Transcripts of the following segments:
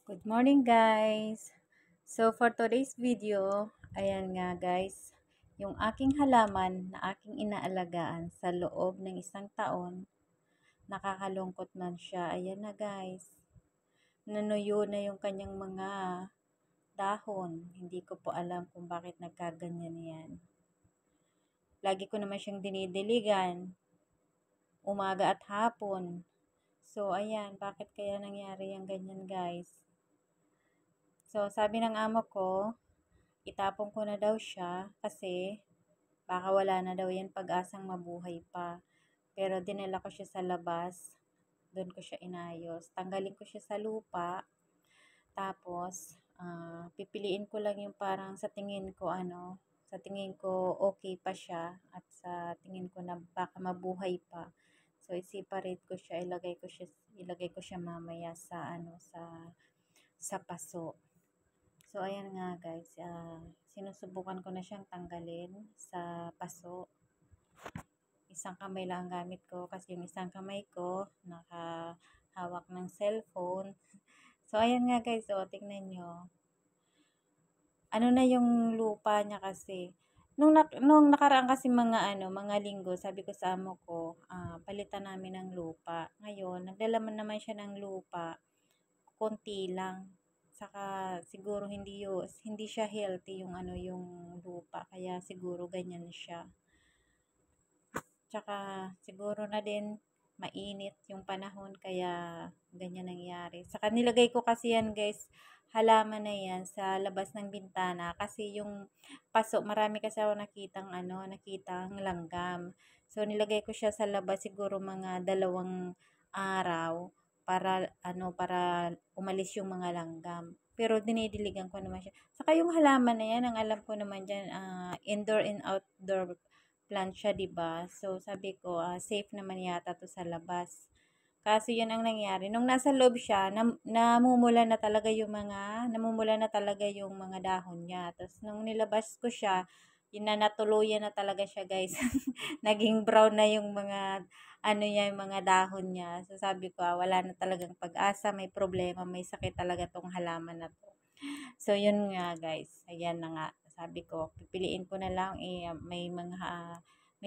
Good morning guys! So for today's video, ayan nga guys, yung aking halaman na aking inaalagaan sa loob ng isang taon, nakakalungkot man siya. Ayan na guys, nanuyo na yung kanyang mga dahon. Hindi ko po alam kung bakit nagkaganyan yan. Lagi ko naman siyang dinidiligan, umaga at hapon. So ayan, bakit kaya nangyari yung ganyan guys? So sabi ng amo ko, itapon ko na daw siya kasi baka wala na daw yan pag-asang mabuhay pa. Pero dinala ko siya sa labas, doon ko siya inayos. Tanggalin ko siya sa lupa, tapos pipiliin ko lang yung parang sa tingin ko sa tingin ko okay pa siya at sa tingin ko na baka mabuhay pa. So i-separate ko siya, ilagay ko siya mamaya sa sa paso. So, ayan nga guys, sinusubukan ko na siyang tanggalin sa paso. Isang kamay lang ang gamit ko kasi yung isang kamay ko nakahawak ng cellphone. So, ayan nga guys, tingnan nyo. Ano na yung lupa niya kasi. Nung nakaraan kasi mga linggo, sabi ko sa amo ko, palitan namin ng lupa. Ngayon, nagdalaman naman siya ng lupa, konti lang. Saka siguro hindi siya healthy yung yung lupa, kaya siguro ganyan siya. Tsaka siguro na din mainit yung panahon kaya ganyan nangyari. Saka nilagay ko kasi yan guys, halaman na yan sa labas ng bintana kasi yung paso, marami kasi ako nakitang langgam. So nilagay ko siya sa labas siguro mga 2 araw para umalis yung mga langgam. Pero dinidiligan ko naman siya. Saka yung halaman na yan, ang alam ko naman dyan, indoor and outdoor plant siya, 'di ba? So sabi ko, safe naman yata 'to sa labas. Kasi 'yun ang nangyari, nung nasa loob siya, namumula na talaga yung mga dahon niya. Tapos nung nilabas ko siya, yun na, natuluyan na talaga siya, guys. Naging brown na yung mga yung mga dahon niya. So sabi ko, wala na talagang pag-asa, may problema, may sakit talaga tong halaman na 'to. So, yun nga guys. Ayan na nga. Sabi ko, pipiliin ko na lang. May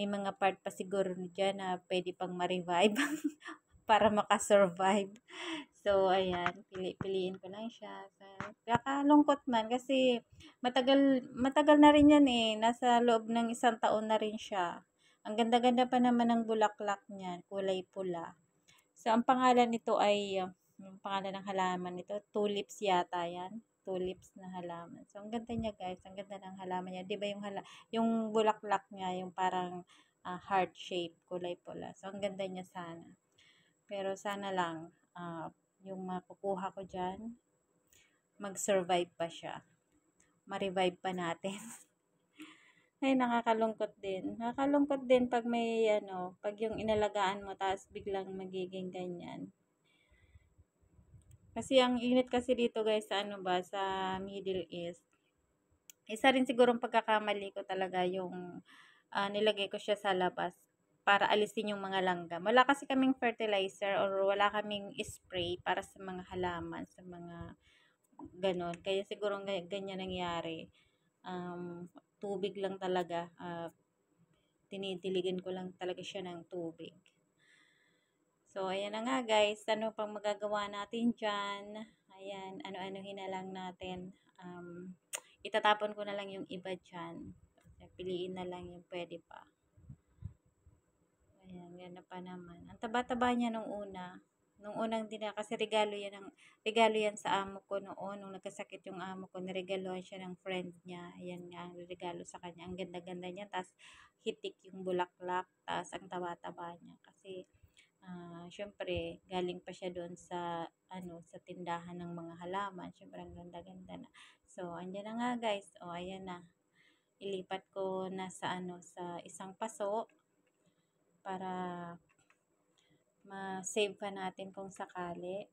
mga part pa siguro dyan na pwede pang ma-revive para makasurvive. So, ayan. Piliin ko lang siya. So, kakalungkot man kasi matagal na rin yan eh. Nasa loob ng isang taon na rin siya. Ang ganda-ganda pa naman ng bulaklak niyan. Kulay pula. So, ang pangalan nito ay, yung pangalan ng halaman nito, tulips yata yan. Tulips na halaman. So, ang ganda niya guys. Ang ganda ng halaman niya. Di ba yung bulaklak niya, yung parang heart shape, kulay pula. So, ang ganda niya sana. Pero sana lang, yung makukuha ko dyan, mag-survive pa siya. Ma-revive pa natin. Ay, nakakalungkot din. Nakakalungkot din pag pag yung inalagaan mo, tapos biglang magiging ganyan. Kasi ang init kasi dito guys sa Middle East. Isa rin sigurong pagkakamali ko talaga yung nilagay ko siya sa labas para alisin yung mga langgam. Wala kasi kaming fertilizer or wala kaming spray para sa mga halaman, sa mga ganon. Kaya siguro ganyan nangyari. Tubig lang talaga. Tinitiligan ko lang talaga siya ng tubig. So, ayan na nga guys. Ano pang magagawa natin dyan? Ayan, ano-anuhin na lang natin. Itatapon ko na lang yung iba dyan. Piliin na lang yung pwede pa. Ayan, ganda pa naman. Ang taba-taba niya nung una. Nung unang kasi regalo yan sa amo ko noon. Nung nagkasakit yung amo ko, niregaloan siya ng friend niya. Ayan nga, ang regalo sa kanya. Ang ganda-ganda niya. Tapos, hitik yung bulaklak. Tapos, ang taba-taba niya. Kasi, syempre galing pa siya doon sa tindahan ng mga halaman. Syempre ang ganda-ganda na. So, andyan na nga guys. Ayan na. Ilipat ko na sa sa isang paso para ma-save pa natin kung sakali.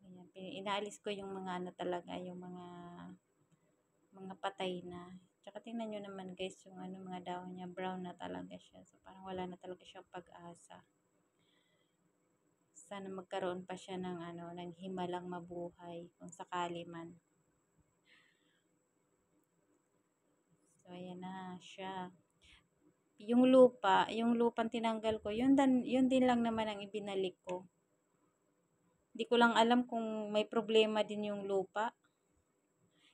Ayan, inaalis ko yung mga talaga, yung mga patay na. Tsaka tingnan nyo naman guys, yung mga dahon niya, brown na talaga siya. So, parang wala na talaga siyang pag-asa. Sana magkaroon pa siya ng ng himalang mabuhay kung sakali man. So ayan na siya. Yung lupang tinanggal ko, yun din lang naman ang ibinalik ko. Hindi ko lang alam kung may problema din yung lupa.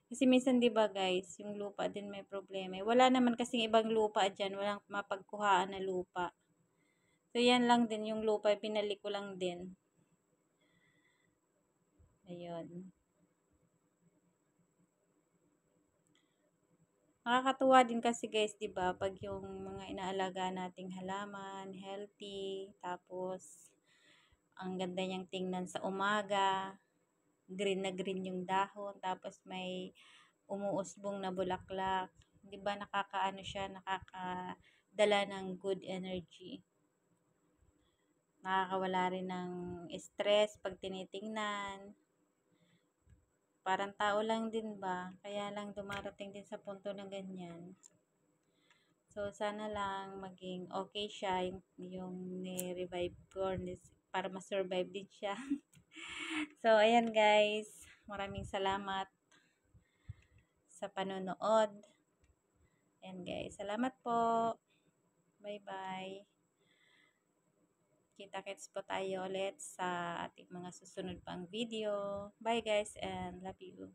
Kasi minsan 'di ba guys, yung lupa din may problema. Wala naman kasing ibang lupa diyan, walang mapagkuhaan na lupa. So yan lang din yung lupa, binalik ko lang din. Ayun. Nakakatuwa din kasi guys, 'di ba, pag yung mga inaalaga nating halaman, healthy, tapos ang ganda niyang tingnan sa umaga, green na green yung dahon, tapos may umuusbong na bulaklak. 'Di ba nakakaano siya, nakakadala ng good energy. Nakakawala rin ng stress pag tinitingnan. Parang tao lang din ba, kaya lang dumarating din sa punto na ganyan. So, sana lang maging okay siya, yung ni-revive ko para ma-survive din siya. So, ayan guys, maraming salamat sa panonood. Ayan guys, salamat po. Bye-bye. Kita-kits po tayo ulit sa ating mga susunod pang video. Bye guys and love you.